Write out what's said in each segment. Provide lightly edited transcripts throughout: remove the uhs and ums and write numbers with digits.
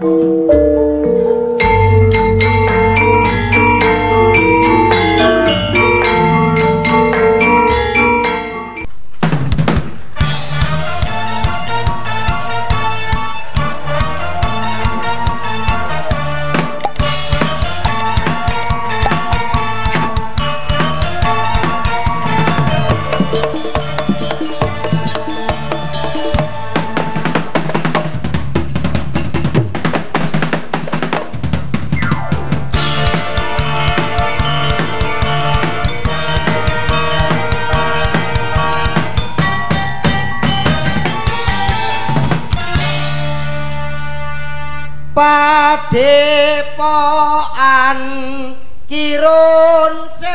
Padepokan Kirun CS.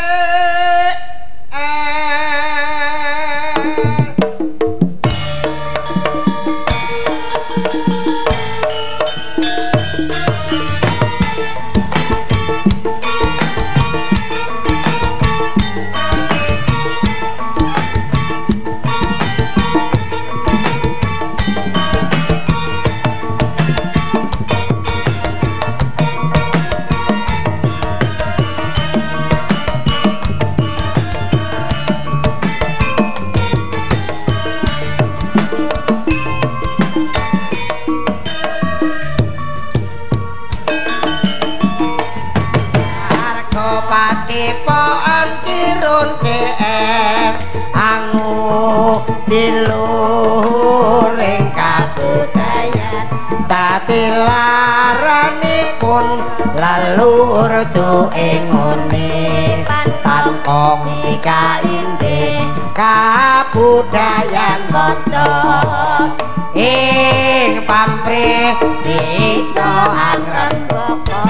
Padepokan Kirun CS angu diluhuring kabudayan dadi laranipun lalur tuing ngune tankong sika inde kabudayan moco ing pamrih desa Angrembaka.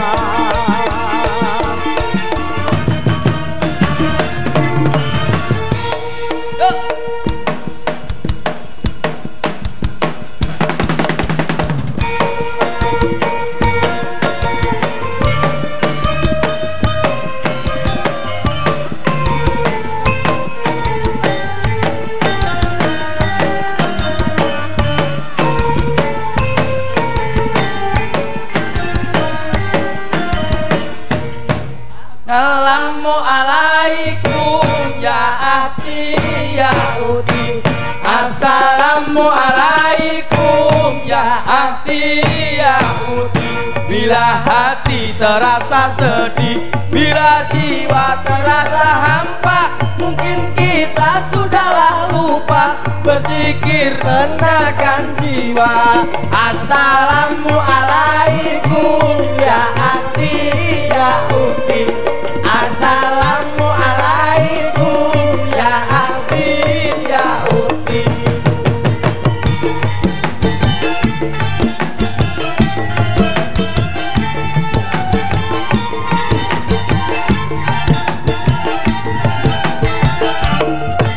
Assalamualaikum ya Ati ya Uti. Assalamualaikum ya Ati ya Uti. Bila hati terasa sedih, bila jiwa terasa hampa, mungkin kita sudahlah lupa berzikir tenangkan jiwa. Assalamualaikum ya Ati ya Uti. Assalamualaikum ya Ati ya Uti.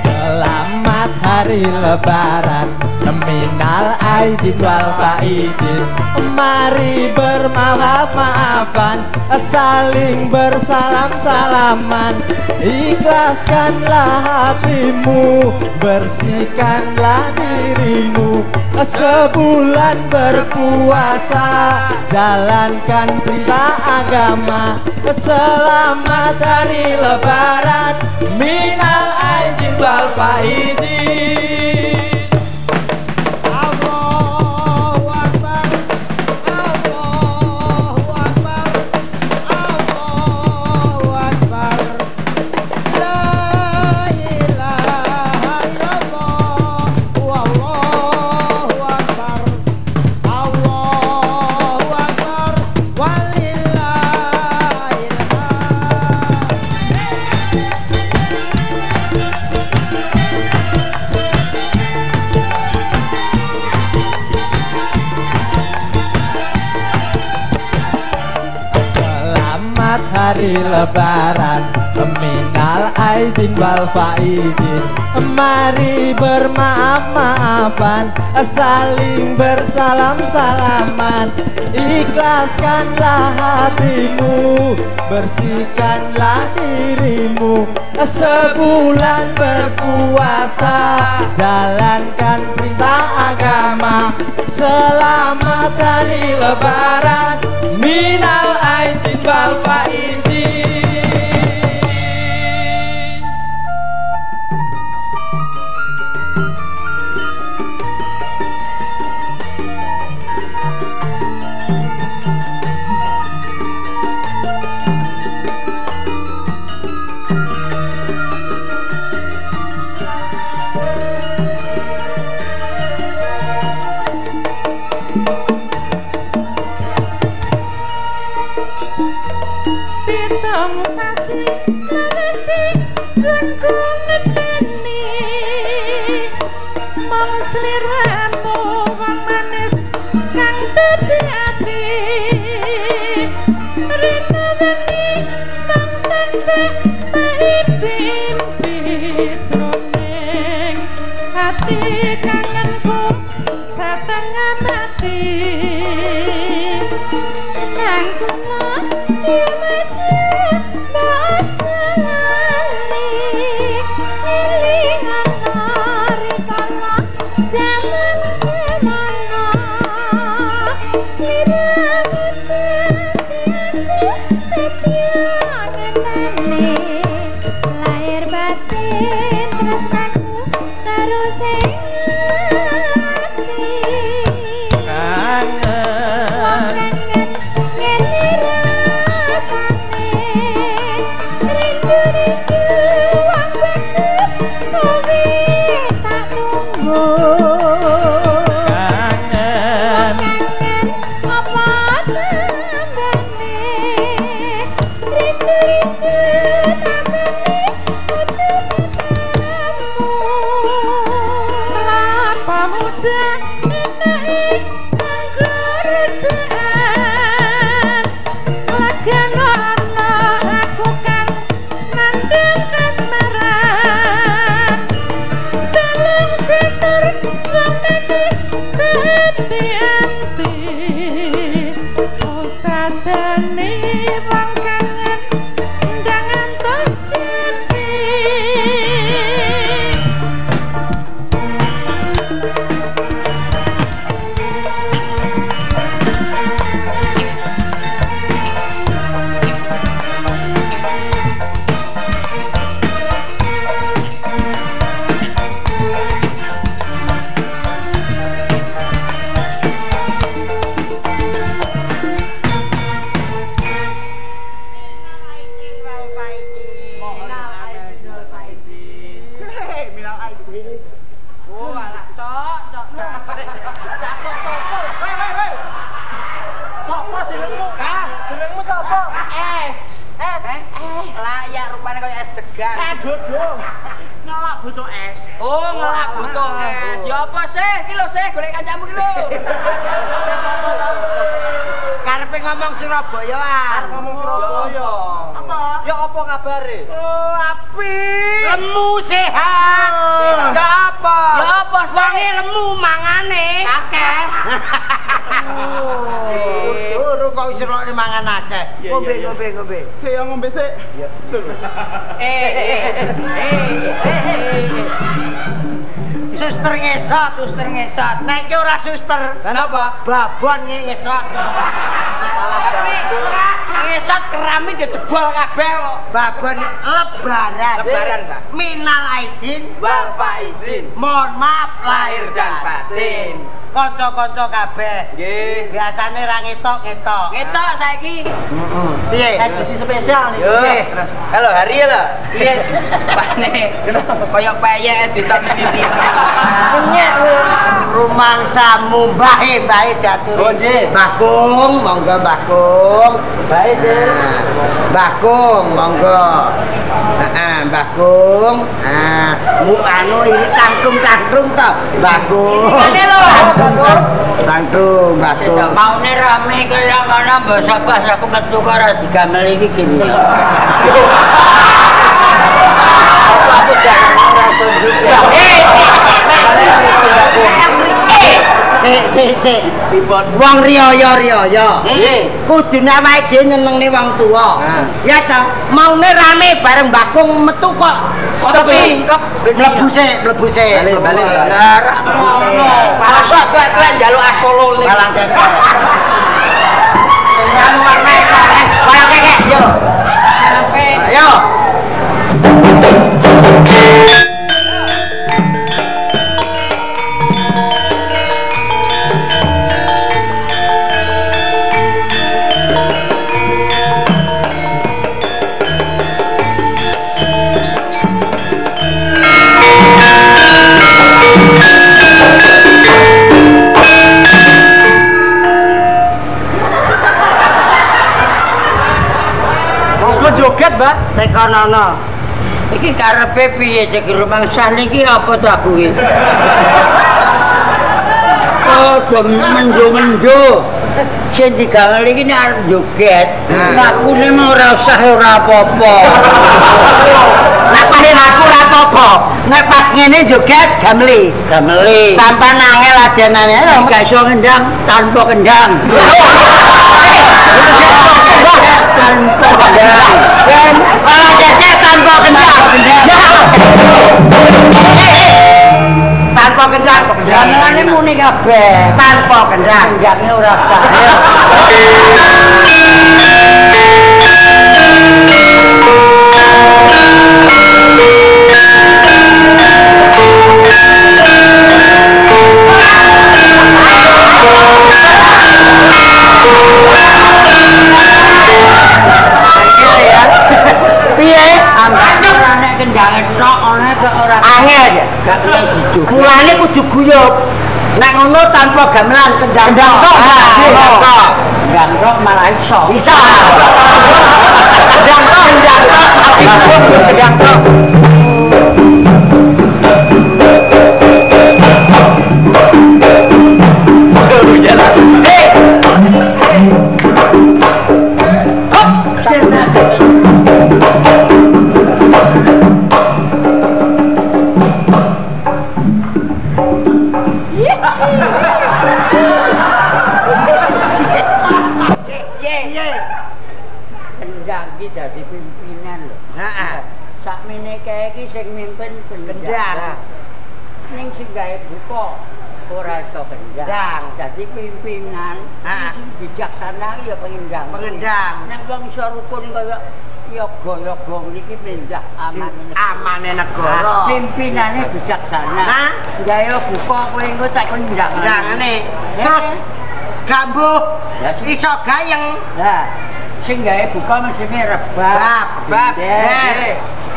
Selamat hari Lebaran, minal aidin wal faizin. Mari bermaaf-maafan, saling bersalam-salaman. Ikhlaskanlah hatimu, bersihkanlah dirimu. Sebulan berpuasa, jalankan perintah agama. Selamat hari Lebaran, minal aidin wal faizin. hari lebaran. Minal aidin wal faidin, mari bermaaf-maafan, saling bersalam-salaman. Ikhlaskanlah hatimu, bersihkanlah dirimu. Sebulan berpuasa, jalankan perintah agama. Selamat hari lebaran, minal aidin wal faidin. Ngombe. Saya ngombe sik. Suster ngesot. Nek ki ora suster. Kenapa? Babon ngesot. Ngesot keramik ya jebol kabeh kok. Babon lebaran. Lebaran, Pak. Minal aidin Wal faizin. Mohon maaf Lahir dan batin. Kanca-kanca kabeh. Nggih. Biasane ra ngetok. Ngetok saiki. Piye? Edisi spesial nih. Yo, terus. Halo, hari ya lho. Piye? Pane. Kayak peyek ditok titik. Kenyek lho. Rumangsamu mbahe diaturi. Oh, nggih. Mbah Kung, monggo Mbah Kung. Baik, Jen. Mbah Kung, monggo. Heeh, Mbah Kung. Mu anu ini tangkrung to, Mbah Kung. Ngene lho. Bantu, bantu. Maune rame kaya mana basa pas aku metu karo digamel iki gini. Aku jangan ora tunjuk. Sik. Wong riya. Kudune awake dhewe nyenengne wong tuwa. Ya ta, maune rame bareng Bakung metu kok sepi. Mlebu sik. Balik. Malah sok tuwa njaluk asolo. Balang kekek. Sing anu warna balang kekek yo. Ayo. Joget, Mbak. Tekonono. Iki karepe piye cek rumangsah niki apa to aku iki? Oh, mendo. Sing digawe iki nek arep joget, lakune ora usah ora apa-apa. Nek pas aku ora apa-apa. Nek pas ngene joget gameli. Sampai nangel adenane Gak iso ngendang tanpa kendang. Tanpa kendang. Kalau joget tanpa kendang. Tanpa kendang. Jangan muni kabeh. Tanpa kendang. Kendangnya ora sah. Kendang tok ana kok ora angel aja. Gak kena dijuk. Mulane kudu guyub. Nek ngono tanpa gamelan kendang tok. Kendang tok malah iso. Bisa. Kendang tok. Kendang tok. Kendang iki dadi pimpinan lho. Heeh. Sakmene kae iki sing mimpin kendang. Ning sing gawe buka ora iso kendang. Dadi pimpinan. Sing bijaksana ya pengendang. Nek wong iso rukun kaya yoga-yoga niki pindah amane negara. Pimpinane bijaksana. Gawe buka kowe engko tak kendang. Kendangane. Terus gambuh iso gayeng. Lah, sing gawe buka mesine rebab.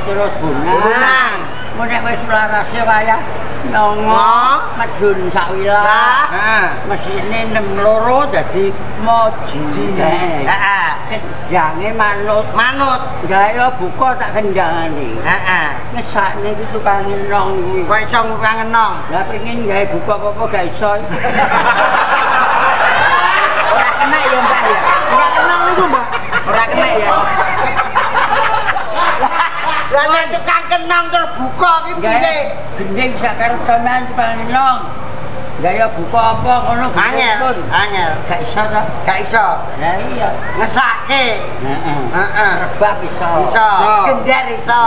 Terus bunang. Mun nek wis larase wayah nongo medun sak wilayah. Mesine 62 dadi moji. Heeh. Kendange manut. Gawe buka tak kendangane. Heeh. Nek sakne iki tukang ngenong kuwi. Kok iso tukang ngenong? Lah pengen gawe buka apa gak iso. Ora kena ya, Mbak ya. Ora kena niku, Mbak. Ora kena ya. Lah nek tukang kenong terbuka iki piye? Gending sak karo sampean tukang ngenong. Gaya buka apa ngono angel. Gak iso ta? Gak iso. Lah iya. Ngesake. Heeh. Rebab iso. Gender iso.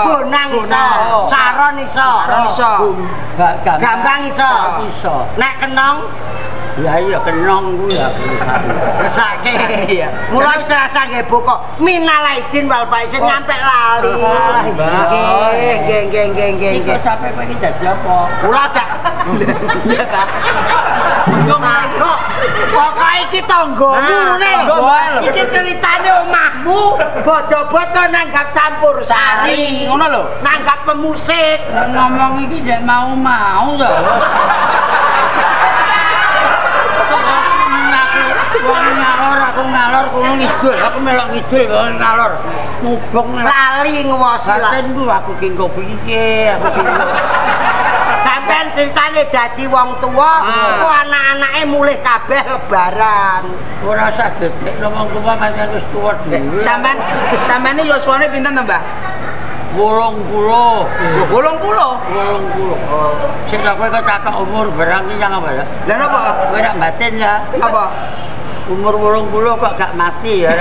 Bonang iso. Saron iso. Gambang iso. Nek kenong ya iya kenong ku ya. Ngesake. Mulai serasa nggih buka. Minalaidin wal faizin nyampe lali. Nggih. Iki sampe kowe iki dadi apa? Kula dak. Iya ta. Kok iki tanggamu lho. Iki ceritane omahmu bodo-bodo nanggap campur sari. Ngono lho. Nanggap pemusik. Ngomong iki nek mau to. Aku ngalor kulo ngidul, aku melok ngidul kok ngalor. Mubeng lali nguwasi lah. Batin ku aku ki kopi iki, aku ki. Sampe sampean ceritane dadi wong tua, kok anak-anake mulih kabeh lebaran. Ora usah dedekno wong tua pancen wis tuwa dhewe. Sampean iki yuswane pinten to, Mbah? 80. 80. Sing kowe kecatok umur barang ki yang apa ya? Lah napa? Kowe rak batin ya. Apa? Umur 80 kok gak mati ya.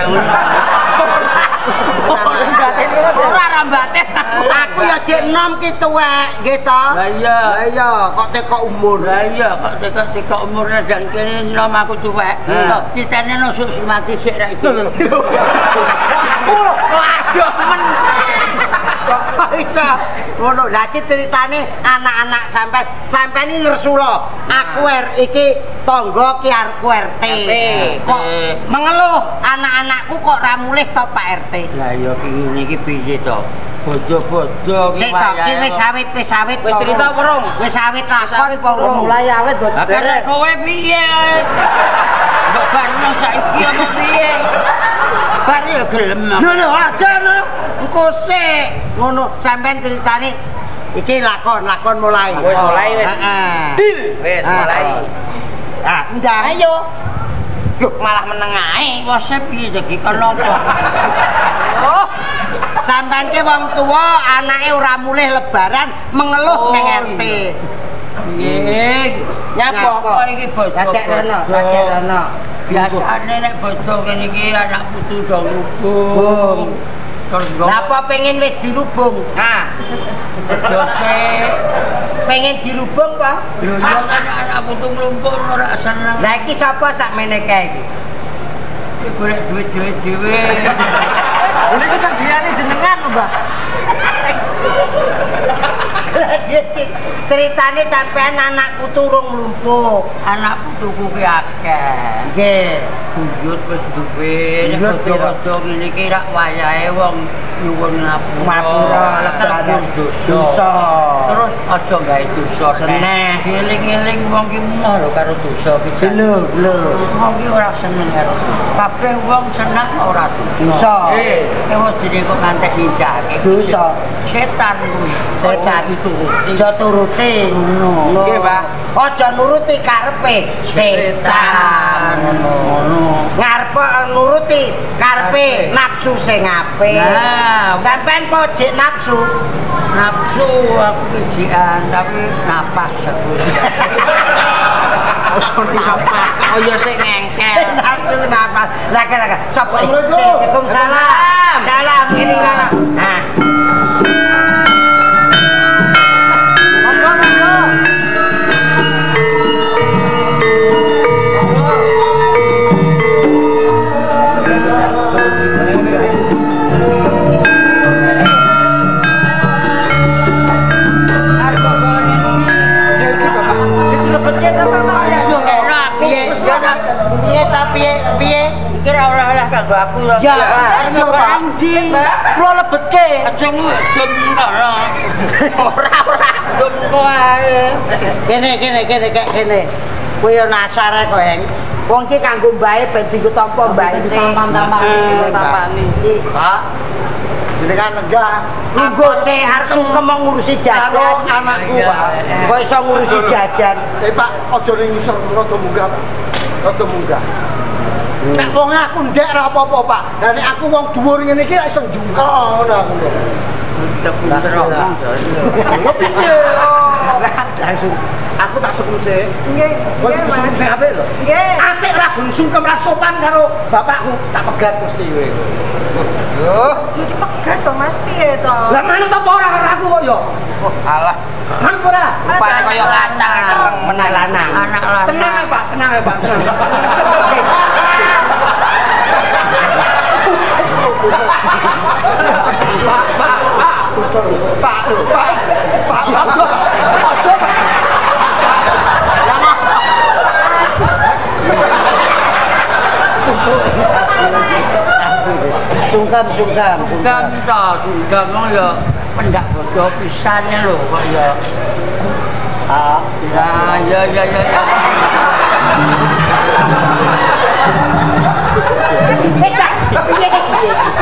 Ora batin. Aku ya jek enom ki tuwek, nggih to? Lah iya. Lah iya, kok teko umur. Lah iya kok tekok umurnya dan kene nom aku tuwek. Citane nusuk si mati sik ra iki. Waduh men. Kok iso ngono? Lah iki ceritane anak-anak sampean iki ngersula. Aku iki tangga ki arku RT. Kok mengeluh anak-anakku kok ra mulih to Pak RT. Lah iya ngene iki piye to? Bojo-bojo ki wayahe. Wis awit. Wis cerita apa rong? Wis awit lakon apa urung? Mulai awet buat Karena kowe piye? Mbok bareng saiki apa piye? Bar ya gelem. Lho aja lho. Engko sik ngono sampean ceritane iki lakon mulai. Wis mulai wis. Deal. Wis mulai. Ah, ndang. Ayo. Loh, malah meneng ae. Wase piye iki kon apa? Oh, Sampean ki wong tua, anake ora mulih lebaran mengeluh ning RT. Piye? nyapa Kok iki bojo? Racek rono. Biasane nek bojo kene iki anak putu do ngubung. Napa pengen wis dirubung? nah Jose Pengen dirubung apa? lho yo kan anak putu nglumpuk ora seneng. Lah iki sapa sakmene kae iki? Golek duit dhewe. Ini kan diane jenengan, Mbah. Ceritane sampean anakku turung mlumpuk. Anak putuku ki akeh. Nggih. Buyut wis duwe, Buyut bojo-bojo ngene iki rak wayahe wong nyuwun Ngapura lebaran dosa. Terus aja gawe dosa Seneh. Eling-eling wong ki emoh lho karo dosa iki. Lho. Wong ki ora seneng karo. Kabeh wong seneng ora Dosa. Wong jenenge kok ngantek nindakake. Dosa. Setan kuwi. Setan dituruti. Aja turuti ngono. Nggih, Mbah. Aja nuruti karepe setan. Ngono. Ngarepe nuruti karepe nafsu sing apik. Nah, Sampean kok jek nafsu? nafsu aku kejian tapi napas aku. oh ya sik ngengkel Nafsu napas. Laka. Sapa iki? Assalamualaikum. Waalaikumsalam. Salam ini salam. Nah. Piye? Iki ora oleh kanggo aku lho. Ya, anjing. Kula lebetke. Aja ngudun ngono. Ora. Ngudun kowe. Kene. Kowe yo nasar kok, Heng. Wong iki kanggo mbae ben dienggo tampa mbae sing. Tampani. Pak. Jenengan lenggah. Lungguh sik arep sungkem mau ngurusi jajan. Anakku, Pak. Kok iso ngurusi jajan? Pak, aja ning ngisor rada munggah, Pak. Rada munggah. Nek wong aku ndek ora apa-apa, Pak. Lah nek aku wong dhuwur ngene iki ra iso njungkel ngono aku. Pinter omong. Kok piye? Langsung aku tak sukung sik. nggih Kok iki sukung sik apik lho. nggih Atik lah sungkem ra sopan karo bapakku. Tak pegat mesti kowe. yo jadi pegat to Mas piye to Lah manut apa ora karo aku kok yo? alah Manut ora? rupane kaya kacang kereng Menang lanang. Anak lanang. Tenang ya, Pak. Tenang. Sungkem. Sungkem ya pendak bodoh pisane lho kok ya. Ah, Ya.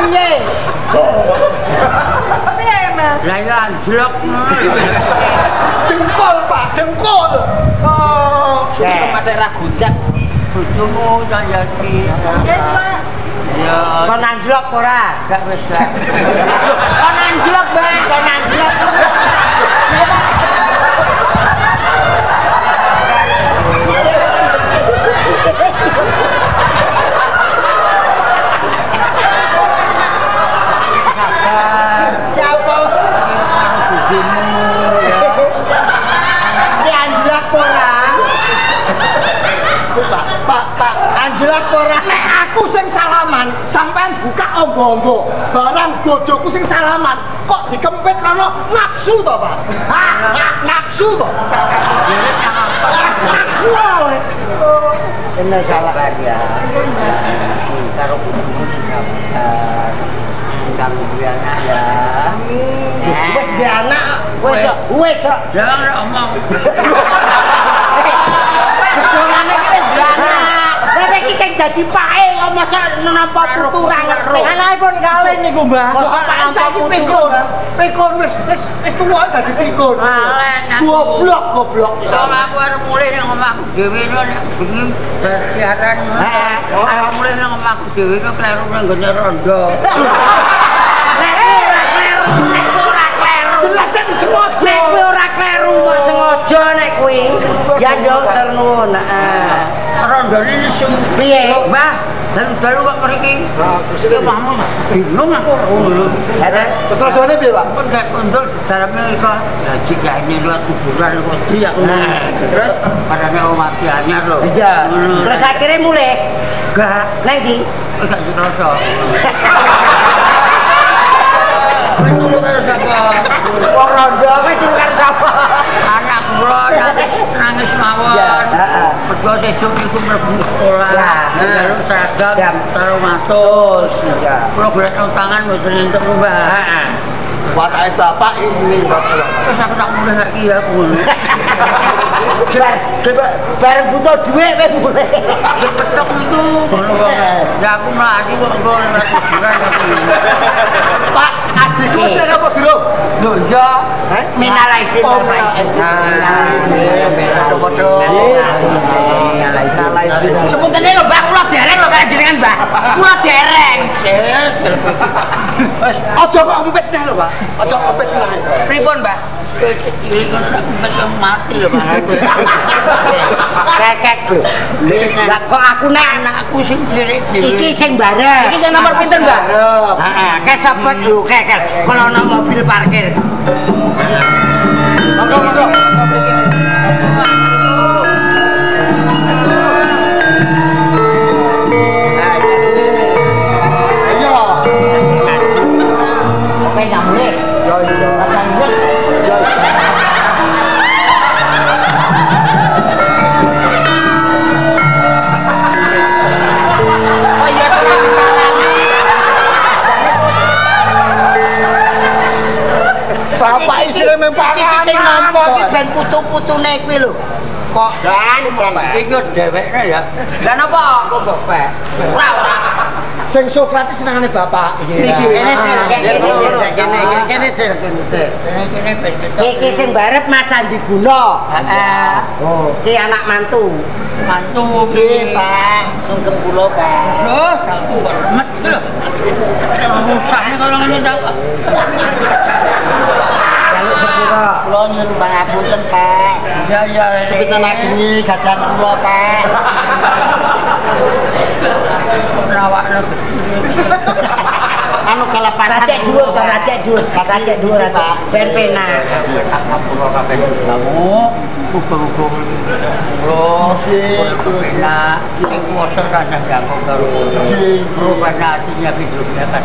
piye? piye Mas Lah ya anjlok. dengkul, Pak, dengkul. Oh, sudah patek ragudak. Bojomu Yati. Ya, Pak. Ya. Kon anjlok ora? Gak wis lah. Kon anjlok, Mbak. Kon anjlok. Pak, anjlok ora. Nek aku sing salaman, sampean buka ombo-ombo. Barang bojoku sing salaman, kok dikempit karena nafsu to, Pak? Nafsu to? Nafsu wae. Bener salah ya. Karo putumu sabar. Kang Biana ya. Wis be anak, wis. Jangan omong. Dongane iki wis be anak. Lah iki sing dadi pake kok masa nampa putu ra ngerti. Anakipun kalih niku, Mbah. Masa saiki pikun wis tuwa dadi pikun. Goblok. Iso aku arep mulih nang omahku dhewe nek bengi siaran. Arep mulih nang omahku dhewe kok kleru nang gone rondo. Jelas nek sengaja. Nek kowe ora kleru kok sengaja nek kowe. Ya ndok ternuwun. Heeh. Rondone nesu. Piye? Mbah, dalu-dalu kok mriki. Ya pamu. Bingung aku ngono. Terus rodone piye, Pak? Pun gak kondol daleme kok gaji kayane luwat kuburan kok di aku. Terus padane mati anyar lho. Iya. Terus akhirnya mulai. Gak Nang ndi? gak dirasa. Wong rondo kowe turu karo sapa? Anak kula nangis mawon. Heeh. Mergo sesuk iku mlebu sekolah. Karo seragam karo Terus iya. Kula golek tangan mboten entuk Mbah. Heeh. Watake bapak ini, Bapak. Terus aku tak mulih lagi ya ngono. Bareng butuh dhuwit kowe mulai. Petok itu ngono wae. Ya aku mlaku kok engko lewat kuburan aku. Pak, adikku wis apa durung? Lho iya. Minal aidin wal faizin. Sebutannya lho Mbak, kula dereng lho kaya jenengan Mbak. Kula dereng. Aja kok empit neh lho, Pak. Aja empit neh. Pripun Mbak? Iki kan mati lho Pak. Kekek lho. Lah kok aku nek Anakku sing cilik iki sing bareng. Iki sing nomor pinten Mbak? Heeh, kesepet lho kekel. Kalau ana mobil parkir. Monggo. Bapak isine mempak Iki sing nampa iki ben putu-putune kuwi lho. Kok iki dhewekne ya. Lah napa? Kok pek. Ora. sing Sokrates senengane bapak iki. Kene cil. Iki sing barep Mas Andi Guna. Heeh. Oh, iki anak mantu. Mantu Nggih, Pak. Sungkem kula, Pak. Loh, aku remet iki lho. Rusakne kalau ngene ta. Jaluk sepura. Kula nyuwun pangapunten, Pak. Ya. Sepiten ageni gadan kula, Pak. Rawakne Anu kelepan racek dhuwur to, racek dhuwur Pak. Ben penak. tak ngapura kabeh kamu. Muga-muga kula enak sing kuwasa kadang ganggu karo rupane atinya hidupnya kan.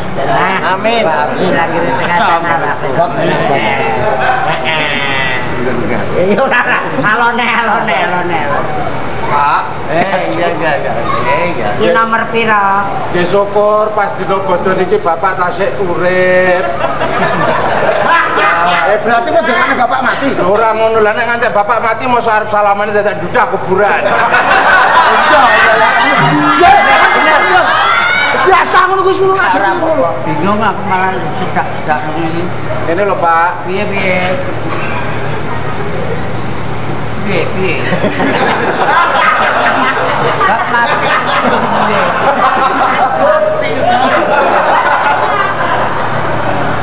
Amin. Lagi tengah sana, Pak. Iya ora. Alone. Pak, iya. Iki nomor pira? Ya syukur pas dina bodho niki bapak tasik urip. Berarti kok dengane bapak mati. Ora ngono lah nek nganti bapak mati mosok arep salamane dadak dudah kuburan. Bener. Biasa ngono kuwi ngono aja. bingung aku malah sedak-sedak ngene. Ini lho Pak, Piye? piye. Bak mati.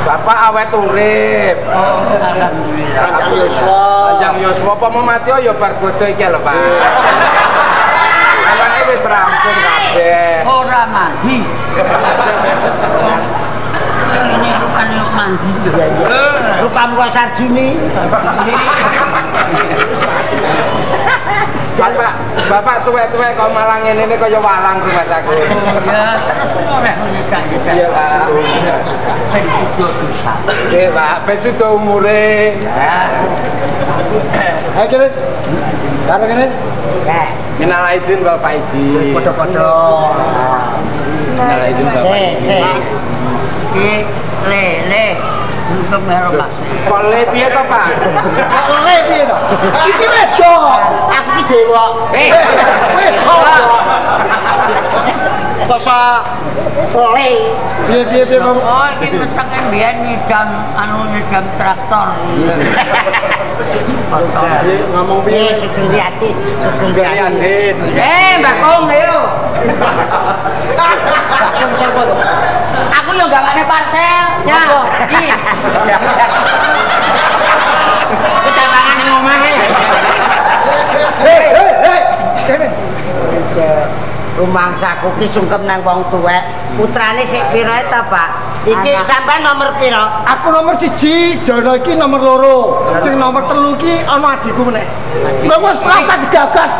Bapak awet urip. Oh, alhamdulillah. Kanjeng Yuswa apa mau mati ya bar bodho iki lho, Pak. Awake wis rampung kabeh. Ora mandi. Ini rupane mandi. Rupamu kok Sarjuni. Bapak tuwek-tuwek kok malah ngene kaya walang rumah saku. Ya, ora nyekak. Iya, Pak. Nggih, Pak, ben sudo umure. Ayo kene. Karo kene. Ya. Minal aidin Bapak Idi. Padha-padha. Minal aidin Bapak Idi. Le. Untuk mero Mas. Kok le piye to, Pak? Kok le piye to? Iki wedok. Aku ki dewa. Wedok. Koso le. Piye, Pak? Oh, iki metenge mbiyen nyidam traktor. Ngomong Piye piye? Sugeng Riyati, Sugeng Riyati. Mbak Kong ayo. Bakung sapa to? Aku yo gawane parcel. Ya. Kecabangan ning omahe. Hei, kene. Rumangsaku ki sungkem nang wong tuwek. Putrane sik pira ta, Pak? Iki sampean nomor pira? Aku nomor 1, Jono iki nomor 2. Sing nomor 3 ki ana adikku meneh. Lah wis rasa digagas.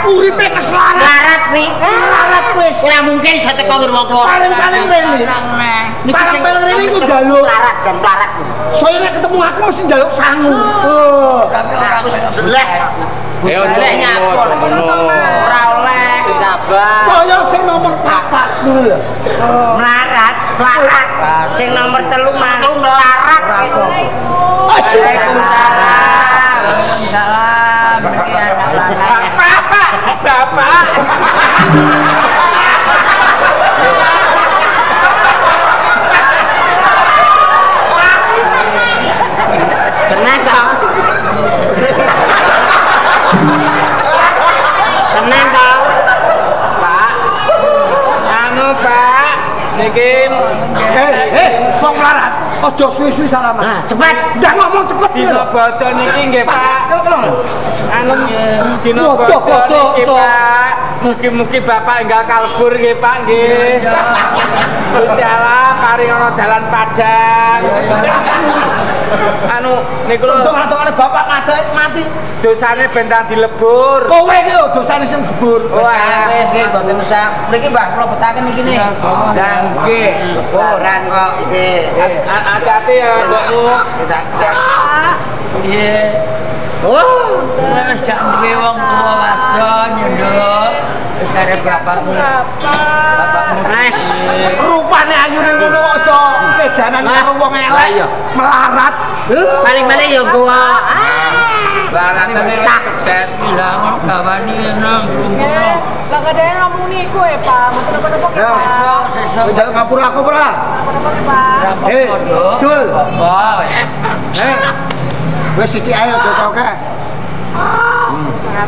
Uripe keslaret. Larat wi. Larat wis. Ora mungkin iso teko ngrungokno. Paling rene. Paling rene iku njaluk. Larat jam larat. Soale nek ketemu aku mesti njaluk sangu. Oh. Tapi ora jelek. Ya Jelek nyapur. Ora oleh sabar. Saya sing nomor 4 ngono lho. Melarat. Sing nomor 3 mantu melarat wis. Waalaikumsalam. Waalaikumsalam. Iki anak lanang. Bapak. Tenang toh. Tenang toh. Pak. Anu, Pak. Niki Wong melarat. Aja suwi-suwi salaman. Nah, cepat. Ndak ngomong cepet. dina bodo niki nggih, Pak. Anu dina Bodo, bodo niki, so. Pak. Mugi-mugi Bapak enggak kalbur nggih, Pak nggih. Gusti Allah paring ana dalan padang. Anu niku lho Tunggu-tunggu bapak mati. dosane bentang dilebur. Kowe iki lho dosane sing gebur. Wis nggih mboten usah. Mriki Mbah kula betaken iki nggih. Lah nggih. Lebaran kok nggih. Hati-hati ya, Mbokmu. Piye? Oh, Wis gak duwe wong tuwa wadon nyenduk. Wis kare bapakmu. Bapakmu. Mas. Rupane ayune ngono kok iso kedanan karo wong elek. Melarat. Paling-paling ya gua. Laratane wis sukses. Bilang gawani nang rumah. Lah kadane ngomong niku ya, Pak. Mboten-mboten Ya. Pak. Njak ngapura aku, Pra. Mboten-mboten, Pak. Eh, Dul. Apa wis? Wis sithik ae aja toke.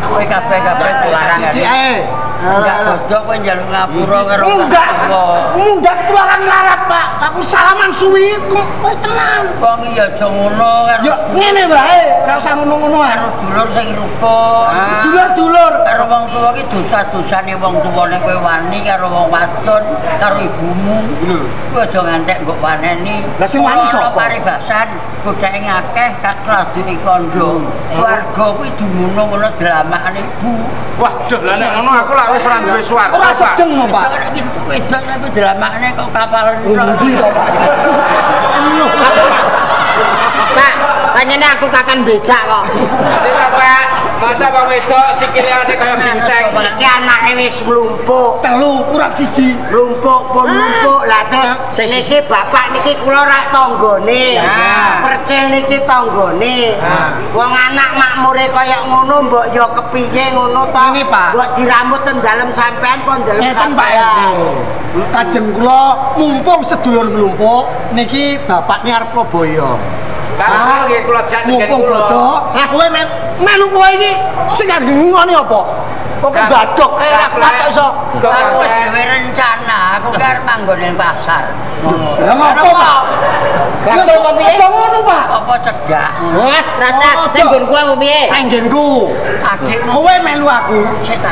Kowe kabeh-kabeh Larang Sithik ae. Enggak bodho kowe njaluk ngapura karo Mundak. wong. Mundak tularan larat, Pak. Aku salaman suwi kok tenan. Wong iya aja ngono karo Ya ngene wae, ora usah ngono-ngono ae. karo dulur sing rukun. Dulur-dulur. Karo wong tuwa ki dosa-dosane wong tuwane kowe wani karo wong wadon karo ibumu. Lho, kowe aja ngantek mbok paneni. Lah sing wani sapa? Paribasan godheke ngakeh kak kelajuni kondo. Warga kuwi dumunung ngono delamakane ibu. Waduh, lah nek ngono aku lak wis ora duwe swarga, Ora Pak. sedeng, Pak. Kok iki wedok tapi delamakane kok kapal Endi to, Pak? Pak, panjenengan aku kakan becak kok. Dadi Bapak, masa Pak wedok sikile ate kaya gingseng. Iki anake wis mlumpuk. 3 kurang 1. Lumpuk pun lumpuk lah terus niki bapak niki kula rak tanggane. Percil niki tanggane. Wong anak makmure kaya ngono mbok ya kepiye ngono to. Ini, Pak. Mbok dirambut ten dalem sampean pun dalem Ngeten, Pak. sampean. Kajeng kula mumpung sedulur mlumpuk niki bapakne arep Probaya. Kalau nggih kula jak ngen kula. Kowe melu kowe iki sing kangge ngoni apa? Kok badok ora kuat iso. Aku dhewe rencana, aku kan manggon ning pasar. Lah ngopo, Pak? Badok kok piye? Ngono, Pak. Apa cedak? Wah, rasa ning nggonku apa piye? Anggenku. Adikmu Kowe melu aku.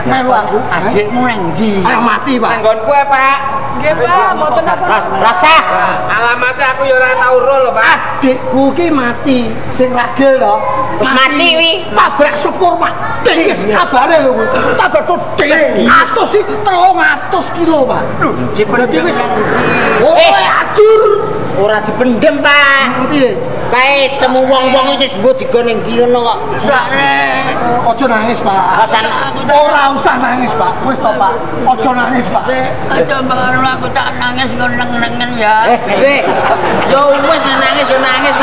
Melu aku. adikmu nang ndi? Arep mati, Pak. Nggonku Pak. Nggih, Pak, mboten apa. Rasa Alamatnya aku ya ora tau ro lho, Pak. Adikku ki mati, sing ragil to. Wis mati wi. Tabrak sepur mati iki kabare lho. Tabrak sedih. Atus sih 300 kilo, Pak. Dadi wis acur. Ora dipendem, Pak. Piye? Kae temu wong-wong iki sebut digo ning ndi ngono kok. Sakne. Aja nangis, Pak. Ora usah nangis, Pak. Wis to, Pak. Aja nangis, Pak. Aja mbakno aku tak nangis ngeneng-nengen ya. Yo wis nangis yo nangis.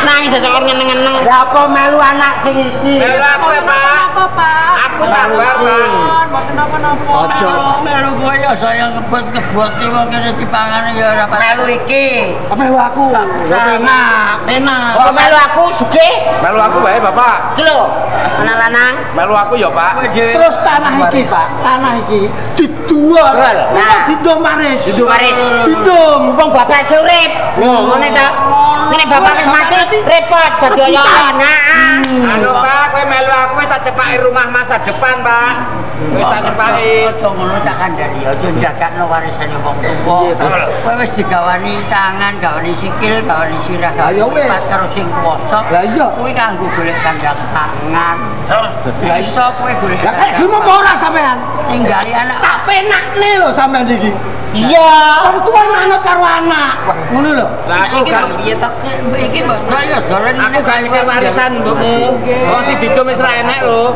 Nangis aja kok ngeneng-ngeneng. Lah apa melu anak sing iki? Melu aku ya, Pak. Apa, Pak? Aku sabar, Pak. Mboten napa-napa. Aja. Melu kowe ya saya ngebut-ngebut iki wong kene dipangane ya ora Melu iki. Melu aku. Penak. Kok melu aku sugih? Melu aku wae, Bapak. Iki lho, anak lanang. Melu aku ya, Pak. Terus tanah iki, Pak. Tanah iki dijual. Nah. Didong maris. Didong maris. Didong. Wong bapak isih urip. Lho, ngene ta. Ngene bapak wis mati, repot dadi yo anak. Anu Pak, kowe melu aku wis tak cepaki rumah masa depan, Pak. Wis tak cepaki. Aja ngono tak kandhani aja njagakno warisane wong tuwa. Kowe wis digawani tangan, gawani sikil, gawani sirah, Ayo wis. karo sing kuwasa. Lah iya. Kuwi kanggo golek kandhang tangan. Lah iso kowe golek. Lah kayak gimana apa ora sampean? ninggali anak. Tak penakne lho sampean iki. Iya. Wong tuwa manut karo anak. Ngono lho. Lah aku Iki gak piye to? Iki bocah ya dolen aku gak mikir warisan mbokmu. Oh sing didom wis ra enek lho.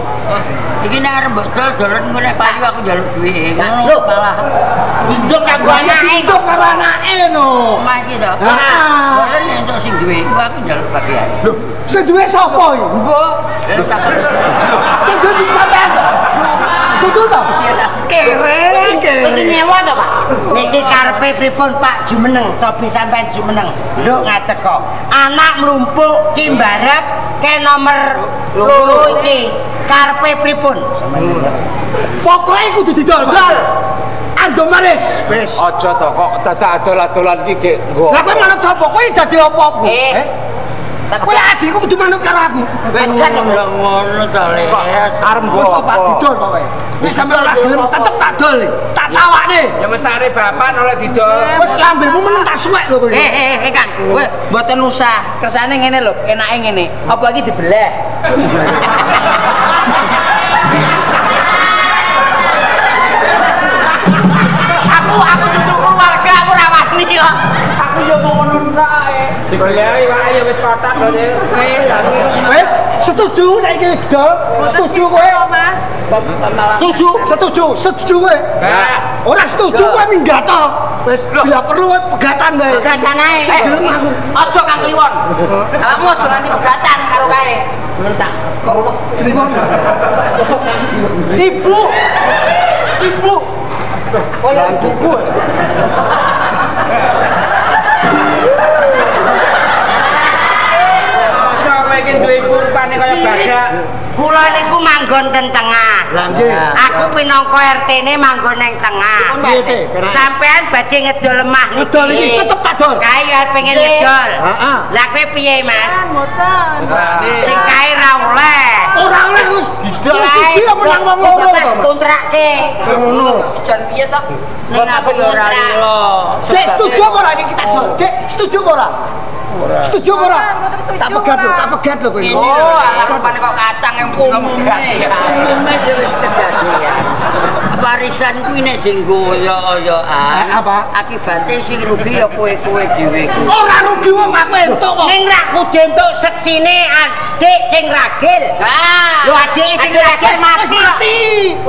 Iki nek arep bocah dolen ngene payu aku njaluk duit. Lho. Ngono malah Induk kanggo anake. Hidup karo anake no. omah iki to. Ah. Dolen entuk sing duwe iku aku njaluk bagian. Lho, sing duwe sapa iki? Mbok, Sing duwe sampean to? Dudu to? Iki Kere. nyewa to, Pak? Niki karepe pripun Pak Jumeneng, tobi sampean Jumeneng. Nduk ngateko. Anak mlumpuk ki mbarep ke nomor loro iki. Karepe pripun? Pokoke kudu didol. Ando maris. Wis. Aja to kok dadak adol-adolan iki gek nggo. Lah kowe manut sapa? Kowe dadi apa? Kowe adikku kudu manut karo aku. wis kan ngono to le. Arep Wis nggo Pak didol pokoke. Wis sampean ora gelem tetep tak dol. Tak tawakne. Ya mesare bapak oleh didol. Wis lambemu meneng tak suwek lho kowe. Kang, kowe mboten usah. Kersane ngene lho, enake ngene. Apa iki dibelah? Aku duduk keluarga aku ora wani kok. Aku yo ngono tok ae. Digoleki wae ya wis kotak lho. Wis setuju nek iki dol. Setuju kowe? Mas. Setuju kowe? Enggak. Ora setuju kowe minggat to. Wis bila perlu kowe pegatan wae. Pegatan ae. Gelem aku. Aja Kang Kliwon. Kamu aja nanti pegatan karo kae. Tak kok kliwon. Ibu. Kaya ibuku. Masa kowe iki duwe ibu rupane kaya badak. Kula niku manggon ten tengah. Lah nggih. Aku pinangka RT-ne manggon ning tengah. Piye te? Sampean badhe ngedol lemah niki. Ngedol iki tetep tak dol. Kae arep pengen ngedol. Heeh. Lah kowe piye, Mas? Mboten. Sing kae ra oleh. Ora oleh wis didol iki yo menang wong loro to, Mas. Kontrakke. Ngono. Jan piye to? Ning aku yo ora rilo. Sik setuju apa ora iki tak dol? Dek, setuju apa ora? Setuju apa ora? Tak pegat lho kowe. Oh, alah rupane kok kacang yang Umume dhewe terjadi ya. Warisan kuwi nek sing goyo-oyoan. Apa? Akibate sing rugi ya kowe-kowe dhewe ku. Ora rugi wong aku entuk kok. ning ra kudu entuk seksine adik sing ragil. Lho adik sing ragil Wis mati.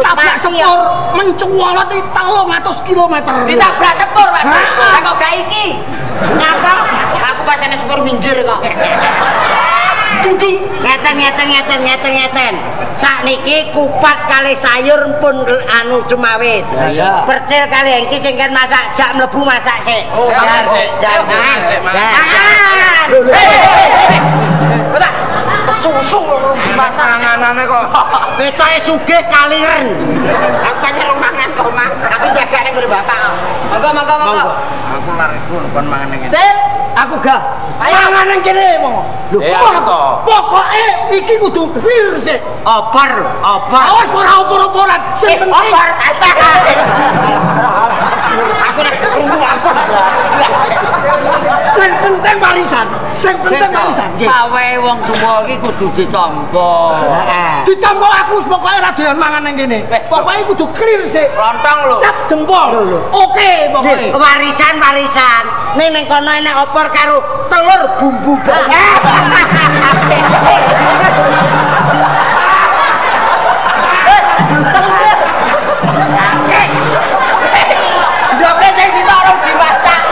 Tabrak mati, sepur mencuwolot 300 km. ditabrak sepur, Pak. Hah? Kok gak iki? Ngapa? Aku pas ana sepur minggir kok. Ngeten. Sakniki kupat kali sayur pun anu cumawis. Percil kali engki sing kan masak jak mlebu masak sik. Jar sik. Kesusung dimasak anane kok. Ketoke sugih kaliren. Aku pengen mangan kok, Mak. Aku jagane ngene bapak kok. Monggo. Aku lari kon mangan ngene. Cek, aku gah. Mangan nang kene monggo. Lho, pokoke iki kudu clear sik. Opor. Awas ora opor-oporan. Sing penting opor. Aku nek kesungguh aku. Sing penting warisan. Awe wong tuwa iki kudu ditampa. Ditampa aku pokoke ra doyan mangan nang kene. Pokoke kudu clear sik. Lontong lho. Cap jempol. Oke, pokoke. Warisan. Ning kono enek opor karo telur bumbu banyak. Ndoke sing sitok dimasak.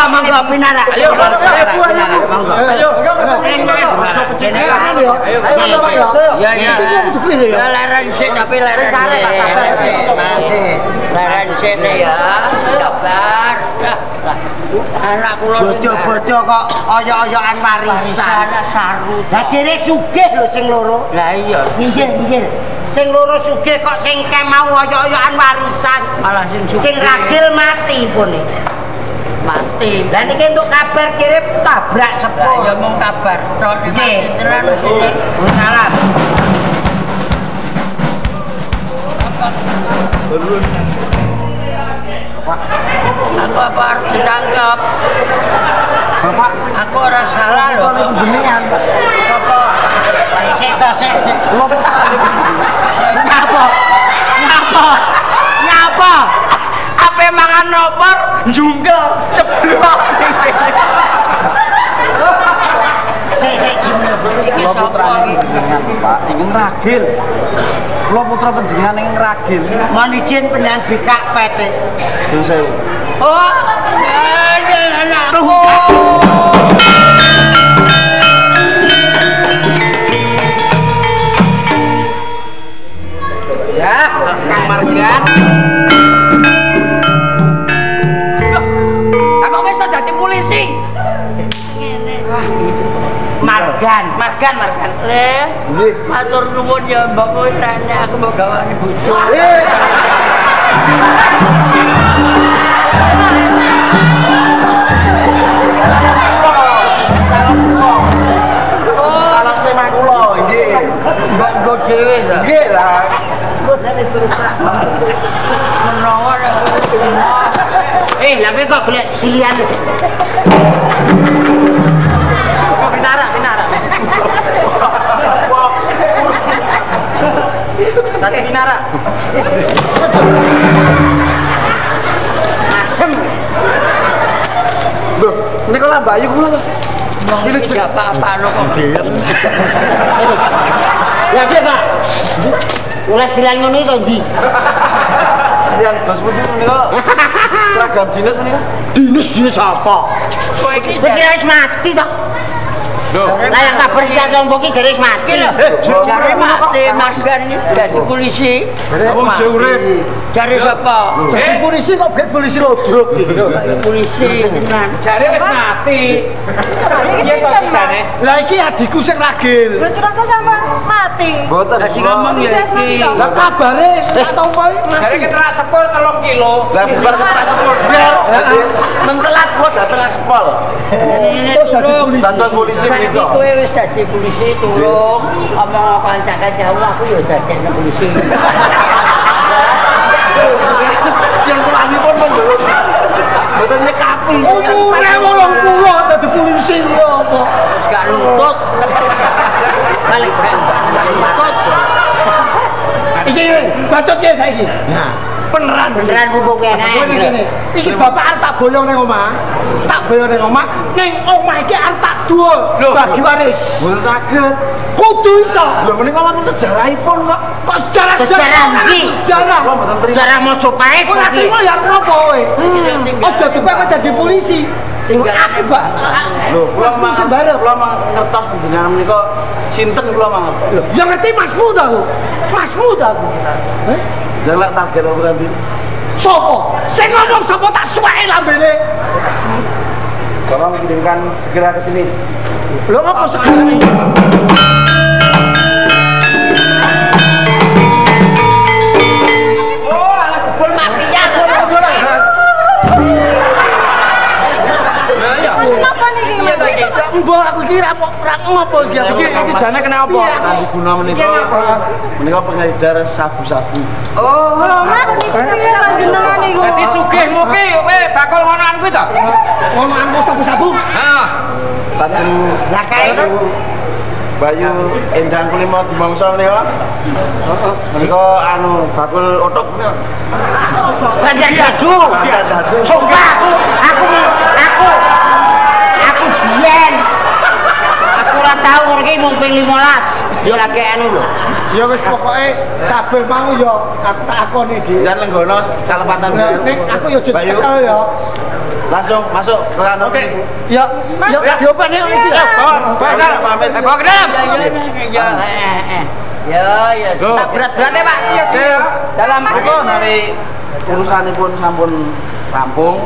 Monggo pinara. Ayo. Ya leren sik tapi leren sik ya. Sabar. Anak kula bodo-bodo kok oyok-oyokan warisan. Lah jere sugih lho sing loro. Lah iya. Nggih. Sing loro sugih kok sing ke mau oyok-oyokan warisan. Malah sing ragil mati pun. Mati. Lah niki entuk kabar kirip tabrak sepur. Ya mung kabar tok iki tenan sini. Salam. Aku apa harus ditangkap? Bapak, aku orang salah loh. Kalau jenengan. Sik. Ngapa? Apa mangan opor njungkel ceblok. Sik jumlah. Kula putra jenengan, Pak. Ingin ragil. Kula putra panjenengan ingin ragil. Mohon izin penyanyi bikak PT. Oh, anakku. Ya, Kang Margan. Aku iso dadi polisi. Margan. Le, matur nuwun ya mbok kowe rene aku mau gawane bojo. Salah semah kula nggih. Mbok dhewe ta. Nggih lah. Kok dene suruh sak. Menawa aku. Lagi kok golek silian. Pinara. Tadi pinara. Asem. Loh, niku lah Mbak Ayu kula to. Ini gak apa-apa kok gelem. Ya piye, Pak? Oleh silian ngono to ndi? Silian bos pundi menika? Seragam dinas menika? Dinas apa? Kowe iki wis mati to. Lah yang kabar sing kelompok iki jare wis mati lho. Jare mati Margan iki dadi polisi. Wong urip. Jare sapa? Dadi polisi kok ben polisi lodrok iki. Polisi tenan. Jare wis mati. Iya kok jane. Lah iki adikku sing ragil. Lu terasa sama mati. Mboten. Lah sing ngomong ya iki. Lah kabare tak tau kowe Jare mati. keterak sepur 3 kilo. Lah bubar keterak sepur. Mencelat kok dateng kepol. Terus dadi polisi. Bantuan polisi Saiki kowe wis dadi polisi tulung omong kanca-kancamu aku ya dadi polisi. Yang selanipun menurut mboten nyekapi. Umure 80 dadi polisi ya apa? Gak lutut. Balik lutut. Iki bacot ya saiki. Beneran Pupuk kene. Iki bapak arep tak boyong ning omah. Tak boyong ning omah, ning omah iki arep tak duul bagi waris. Mboten saged. Kudu iso. Lho menika wonten sejarahipun kok. Kok sejarah ndi? Sejarah. Kula mboten trima. Cara mojo pae. Ora trimo ya ngopo kowe? Aja dipek kowe dadi polisi. tinggal aku Pak. Lho, kula Masmu mang sembarang. kula mang ngertos panjenengan menika sinten kula mang ngertos. Lho, yang ngerti masmu ta aku. Masmu ta aku. Jangan target apa nanti. Sopo? Sing ngomong sopo tak suweke lambene. Tolong kirimkan segera ke sini. Lho apa segala? oh ala jebul mafia to Kenapa nih iki? Iya to iki. Mbok aku kira ora ngopo iki. Iki jane kena apa? Sandi guna menika. Menika pengedar sabu-sabu. Oh, Mas, niki piye panjenengan niku? dadi sugihmu ki kowe bakul ngonoan kuwi to? Ngono ambo sabu-sabu. Heeh. Lajeng Lah kae Bayu Endang Kulima dimangsa menika. Heeh. Menika anu bakul otok menika. bandar dadu. Sumpah aku biyen. Aku ora tau ngono iki mung ping 15. Yo lagi anu lho. Ya wis pokoke kabeh mau ya aku tak akoni Dik. Jan lenggono kalepatan. Nek aku ya Bayu. cekel ya. Langsung masuk ke anu. Oke. Ya, ya diopeni iki. Bakal pamit. Bawa kedam. ya Loh. berat-beratnya Pak Dalam Mriko nari urusanipun sampun rampung.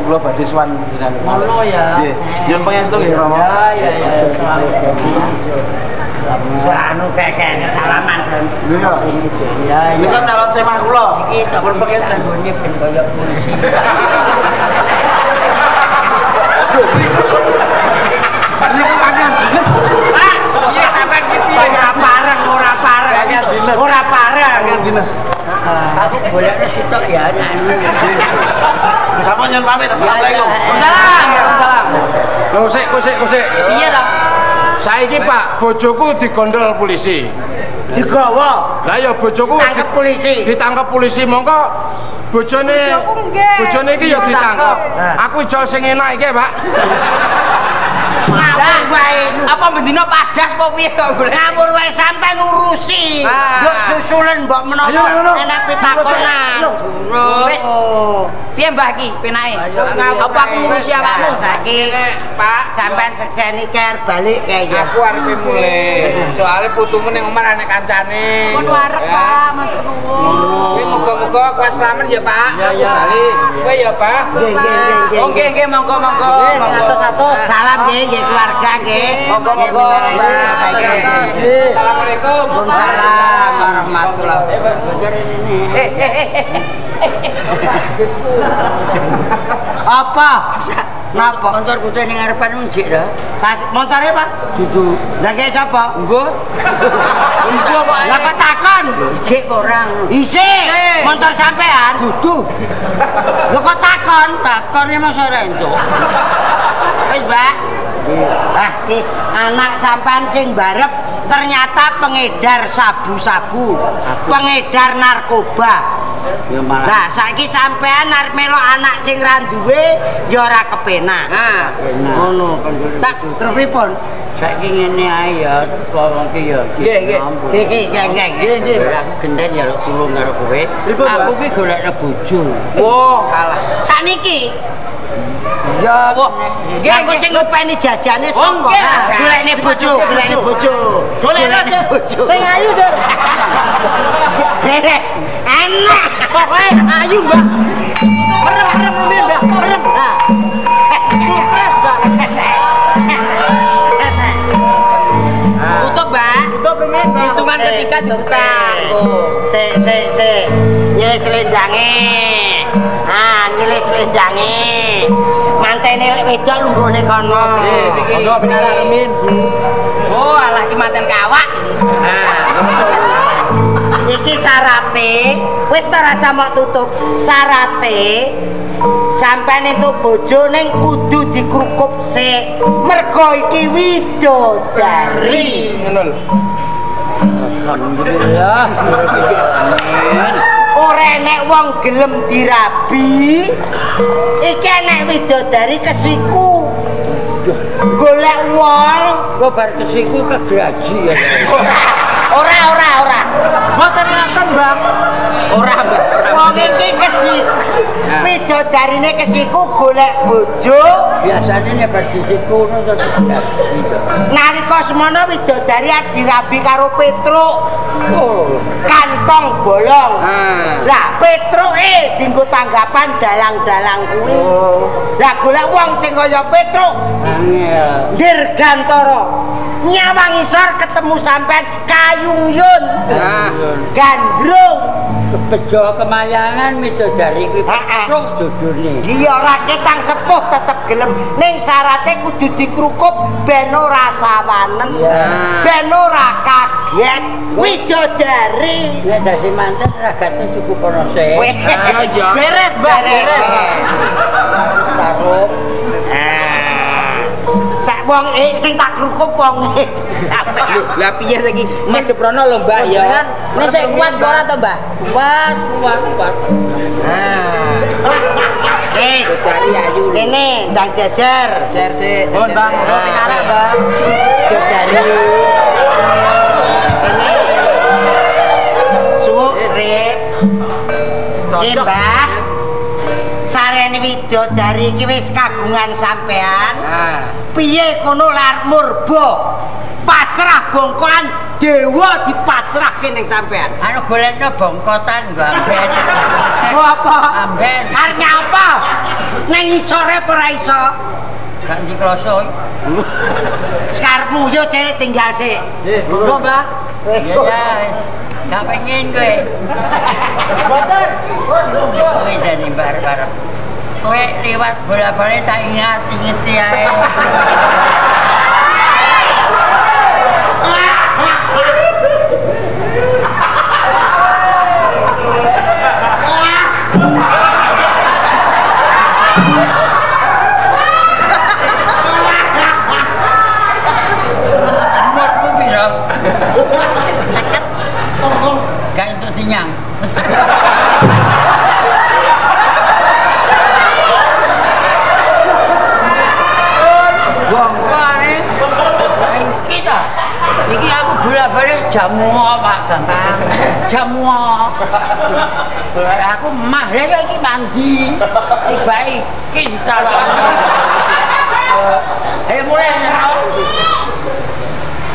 Kula badhe sowan panjenengan. ngono ya Nggih. Nyuwun pangestu nggih Rama. ya Anu kayak kesalaman kan. Iya. ya Menika calon semah kula. iki tak Pun pangestu. nggone ben kaya polisi Niku pakaian dinas. Pak, iya sampean ki piye? Ora pareng. Pakaian dinas. Ora pareng. Pakaian dinas. aku golekne sitok ya anak Sapa nyuwun pamit. Assalamualaikum. Waalaikumsalam. Lho sik. Iya ta? Saiki Pak, bojoku digondol polisi. Digawa Lah ya bojoku tangkep polisi. ditangkap polisi mongko bojone Bojoku nggih. bojone iki ya ditangkap. Nah. Aku ijo sing enak iki, Pak. Ngawur wae. Apa bendina padas apa piye kok golek? Ngawur wae sampean urusi. Ah. Nduk susulen mbok Ayo, ayo, menawa ayo. enak pitakonan. Wis. Piye Mbah iki penake? Apa aku ngurusi awakmu? Saiki Pak, sampean sekseni ker balik kae ya. aku arepe mulai. Soale putumu ning omah ana kancane. Pun warep Pak, matur nuwun. Kuwi muga-muga kuwi slamet ya, Pak. Ya, ya. Bali. Kuwi ya, Pak. Nggih. Oke, monggo. Atus salam nggih keluarga nggih. Monggo. Assalamualaikum. Waalaikumsalam warahmatullahi Apa? Napa? Motor putih ning ngarepan njik to. Tas montore Pak? Dudu. Lah kaya sapa? Engko. Engko kok Lah kok takon? njik orang. Isik. Motor sampean? Dudu. Lho kok takon? Takon emang sore entuk. Wis, Mbak. Ah, ki anak sampean sing barep ternyata pengedar sabu-sabu, pengedar narkoba. Ya malah. Lah saiki sampean arep melok anak sing ra duwe ya ora kepenak. Nah, Ngono kan. Tak terus pripun? saiki ngene ae ya, wong ki ya. Nggih. Iki geng. Aku gendeng ya tulung karo kowe. Aku ki golekne bojo. Wah, kalah. Sakniki Ya, nggih aku sing ngopeni jajane sapa? nggih. Golekne bojo. Golekne bojo. Sing ayu, Dik. Beres. Enak. Pokoke ayu, Mbak. Merem Mbak. Merem. Surprise, Mbak. tutup, Mbak. Tutup remen, Mbak. Hitungan ketiga dibuka. Se. Nyilih selendange. Ah, nyilih selendange. Mantene lek wedok lunggone kono. Monggo benaran remen. Oh, alah ki manten kawak. Iki syarate, wis ta rasa mau tutup. Syarate sampean entuk bojo ning kudu dikrukup sik. Mergo iki widodari. Ngono lho. Alhamdulillah. Ora enek wong gelem dirabi. Iki enek widodari kesiku. Golek wong Kok bar kesiku kegraji ya. ora. Mboten ngoten, Bang. Ora, Mbak. Wong iki kesiku. Widodarine kesiku golek bojo. Biasane nek bar disiku ngono terus Nalika semono widodari dirabi karo Petruk. Kantong bolong. Lah Petruke dienggo tanggapan dalang-dalang kuwi. Lah golek wong sing kaya Petruk. Dirgantara. Nyawang isor ketemu sampean Kayungyun. Gandrung. Bejo kemayangan Widodari kuwi Petruk jujurne. Iya ora ketang sepuh tetep gelem ning syarate kudu dikrukup ben ora sawanen. Ben ora kaget. Widodari. Nek dadi manten ragate cukup ana sik. Beres, Mbak. Beres. Taruh. Sak wong sing tak krukup wong sampe. Lah piye saiki Majeprono lho Mbah ya. Nek sik kuat apa ora to Mbah? Kuat. Wis, Cari ayu. kene ndang jejer. Jer sik. Oh, Mbah. Mbah. Dari kene. Suwuk, Trik. Mbah. Sarene Widodari iki wis kagungan sampean. Piye kono lar murba? Pasrah bongkoan dewa dipasrahke ning sampean. Anu golekno bongkotan nggo amben. Apa? Amben. Arep nyapa? Ning isore ora iso. Gak dikloso. Sekarepmu yo Cil tinggal sik. Monggo, Mbah. Wis. Ya. Gak pengen kowe. Mboten. Kowe jane bareng-bareng. Kowe liwat bola-bali tak ingat-ingeti ae. Umurmu piro? Gak entuk sinyang. Kita, iki aku bolak-balik jamu Pak Bambang. Jamu. Aku mah ya iki mandi. Tibae kita. Mulai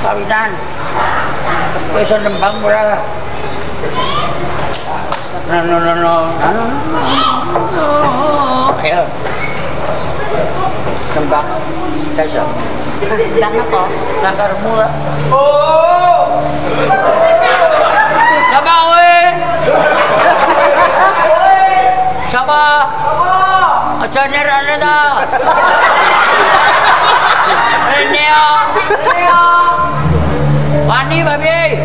kawinan. Wis nembang ora. No. Ayo. Nembang. Kaisa. Kan apa? Nakarmu. Oh. Siapa kowe? Siapa? Aja nerane ta. Reneo. Wani babi.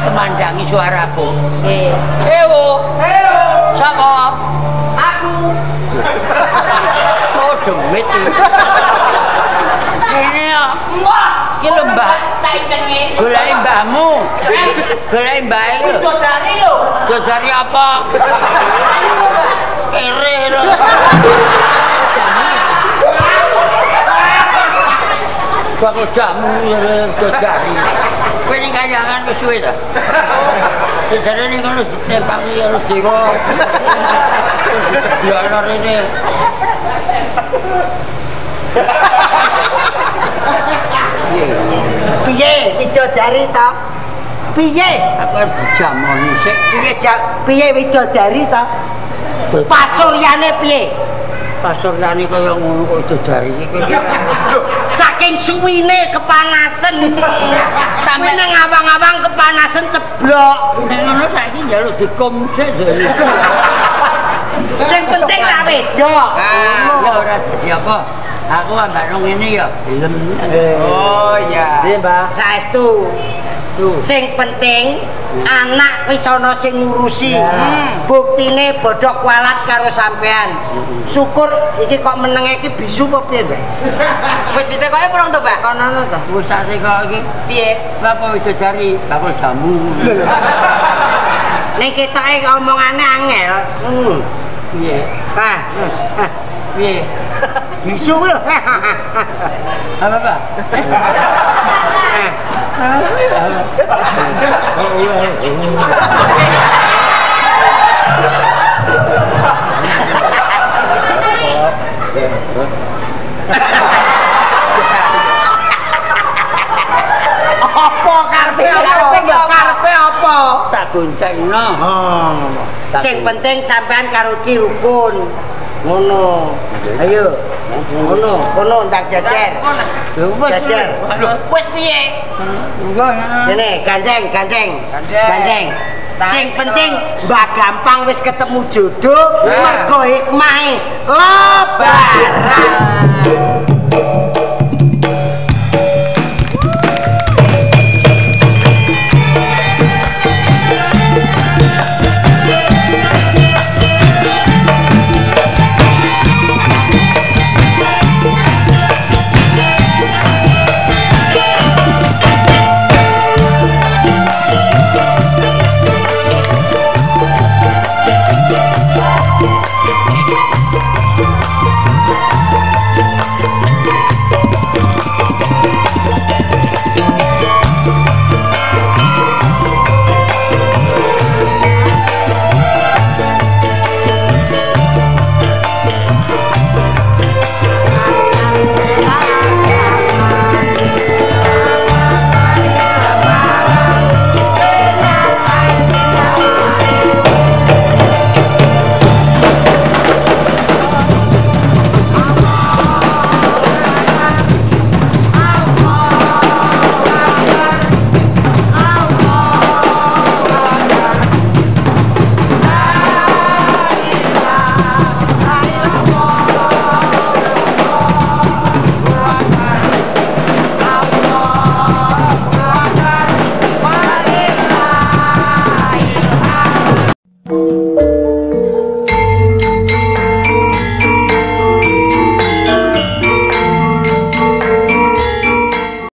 Kemandangi suaraku. Ewo. Siapa? Aku. Oh, demit. Ini ya. Iki lho, Mbah. Goleki mbahmu. Goleki mbah iki. Dodari lho. Dodari apa? Kere lho. Bakal jamu dodari. Kowe ning kayangan wis suwe ta? Dodari ning kono ditempangi karo sira. Ya ana rene. Piye Widodari ta? Piye? Aku jamoni sik. Piye Widodari ta? Pasuryane piye? Pasuryane kaya ngono kok Widodari iki. Saking suwine kepanasan. Sampe nang awang-awang kepanasan ceblok. Nek ngono saiki njaluk dikom sik. Sing penting ra wedok. Ya ora dadi apa. Aku ambak nang ngene ya film. Oh iya. Nggih, Mbah. Saestu. Sing penting anak wis ana sing ngurusi. Buktine bodhok kualat karo sampean. Syukur iki kok menenge iki bisu apa piye, Mbak? Wis ditekoke prong to, Mbak? Konono to. Wis ate kok iki piye? Bapak Widodari bakul jamu. Ning ketoke omongane angel. Piye? Piye? Bisu lho. Apa, Pak? Apa karepe apa? Tak goncengno. Sing penting sampean karo ki rukun. Ngono. Ayo. Kono tak jajar. Jajar. Wis piye? Ngene, gandeng. Sing penting Mbak Gampang wis ketemu jodoh mergo hikmahe lebaran.